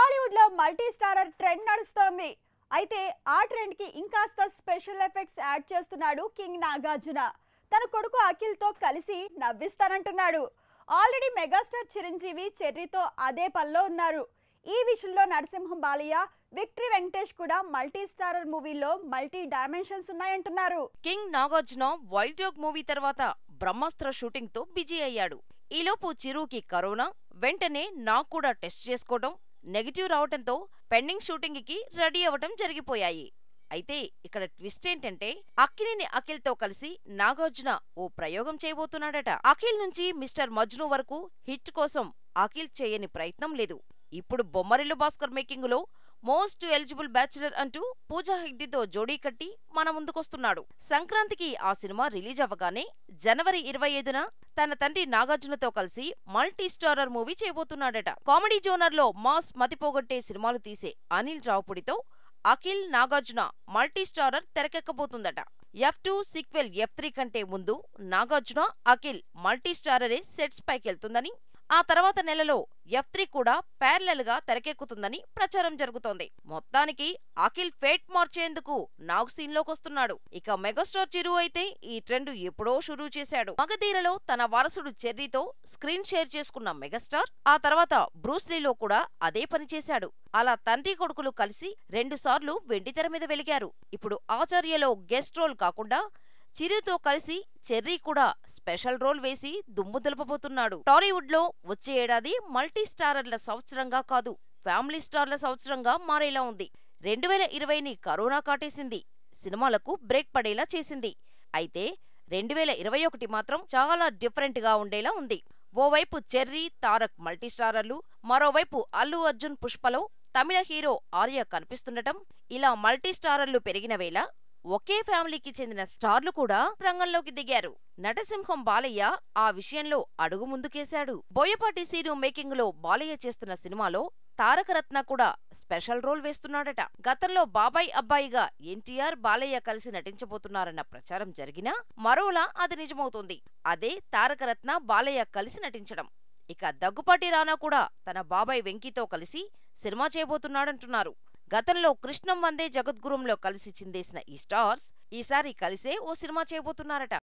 టాలీవుడ్ లో multi starrer trend నడుస్తోంది. అయితే ఆ ట్రెండ్ కి ఇంకాస్త స్పెషల్ ఎఫెక్ట్స్ యాడ్ చేస్తున్నాడు కింగ్ నాగార్జున. తన కొడుకు అఖిల్ తో కలిసి నవ్విస్తానంటున్నాడు. ఆల్రెడీ మెగాస్టార్ చిరంజీవి చెర్రీతో అదే పనిలో ఉన్నారు. ఈ విషయంలో నరసింహం బాలయ్య, విక్టరీ వెంకటేష్ కూడా మల్టీ స్టారర్ మూవీలో మల్టీ డైమెన్షన్స్ ఉన్నాయంటున్నారు. King Nagarjuna wild dog movie తర్వాత బ్రహ్మాస్త్ర షూటింగ్ తో బిజీ అయ్యాడు. ఈలోపు చిరుకి కరోనా, వెంటనే నాకు కూడా టెస్ట్ చేసుకోవడం నెగిటివ్ రావటంతో పెండింగ్ షూటింగ్ కి రెడీ అవ్వటం జరిగిపోయాయి. అయితే ఇక్కడ ట్విస్ట్ ఏంటంటే అక్కినేని అఖిల్ తో కలిసి నాగార్జున ఓ ప్రయోగం చేయబోతున్నాడట. అఖిల్ నుంచి మిస్టర్ మజ్ను వరకు హిట్ కోసం అఖిల్ చేయని ప్రయత్నం లేదు. ఇప్పుడు బొమ్మరిల్లు భాస్కర్ మేకింగ్ లో మోస్ట్ ఎలిజిబుల్ బ్యాచులర్ అంటూ పూజా హెగ్డేతో జోడీ కట్టి మన ముందుకొస్తున్నాడు. సంక్రాంతికి ఆ సినిమా రిలీజ్ అవ్వగానే జనవరి 25న తన తండ్రి నాగార్జునతో కలిసి మల్టీ స్టారర్ మూవీ చేయబోతున్నాడట. కామెడీ జోనర్ లో మాస్ మతిపోగొట్టే సినిమాలు తీసే అనిల్ రావుపుడితో అఖిల్, నాగార్జున మల్టీ స్టారర్ తెరకెక్కబోతుందట. F2 సీక్వెల్ F3 కంటే ముందు నాగార్జున, అఖిల్ మల్టీ స్టారరే సెట్స్ పైకెళ్తుందని, ఆ తర్వాత నెలలో F3 కూడా ప్యారలల్ గా తెరకెక్కుతుందని ప్రచారం జరుగుతోంది. మొత్తానికి అఖిల్ ఫేట్ మార్చేందుకు నాగ్ సీన్ లోకొస్తున్నాడు. ఇక మెగాస్టార్ చిరు అయితే ఈ ట్రెండ్ ఎప్పుడో షురూ చేశాడు. మగధీరలో తన వారసుడు చెర్రీతో స్క్రీన్ షేర్ చేసుకున్న మెగాస్టార్ ఆ తర్వాత బ్రూస్లీలో కూడా అదే పని చేశాడు. అలా తండ్రి కొడుకులు కలిసి 2 సార్లు వెండితెర మీద వెలిగారు. ఇప్పుడు ఆచార్యలో గెస్ట్ రోల్ కాకుండా చిరుతో కలిసి చెర్రీ కూడా స్పెషల్ రోల్ వేసి దుమ్ము దులపబోతున్నాడు. టాలీవుడ్ లో వచ్చే ఏడాది మల్టీ స్టారర్ల సంవత్సరంగా కాదు, ఫ్యామిలీ స్టార్ల సంవత్సరంగా మారేలా ఉంది. 2020ని కరోనా కాటేసింది, సినిమాలకు బ్రేక్ పడేలా చేసింది. అయితే 2021 మాత్రం చాలా డిఫరెంట్ గా ఉండేలా ఉంది. ఓవైపు చెర్రీ, తారక్ మల్టీ స్టారర్లు, మరోవైపు అల్లు అర్జున్ పుష్పలో తమిళ హీరో ఆర్య కనిపిస్తుండటం, ఇలా మల్టీ స్టారర్లు పెరిగిన వేళ ఒకే ఫ్యామిలీకి చెందిన స్టార్లు కూడా రంగంలోకి దిగారు. నటసింహం బాలయ్య ఆ విషయంలో అడుగు ముందుకేశాడు. బోయపాటి సీను మేకింగ్ లో బాలయ్య చేస్తున్న సినిమాలో తారకరత్న కూడా స్పెషల్ రోల్ వేస్తున్నాడట. గతంలో బాబాయ్ అబ్బాయిగా ఎన్టీఆర్, బాలయ్య కలిసి నటించబోతున్నారన్న ప్రచారం జరిగినా మరోలా అది నిజమవుతోంది. అదే తారకరత్న, బాలయ్య కలిసి నటించడం. ఇక దగ్గుపాటి రానా కూడా తన బాబాయ్ వెంకీతో కలిసి సినిమా చేయబోతున్నాడంటున్నారు. గతంలో కృష్ణం వందే జగద్గురుంలో కలిసి చిందేసిన ఈ స్టార్స్ ఈసారి కలిసే ఓ సినిమా చేయబోతున్నారట.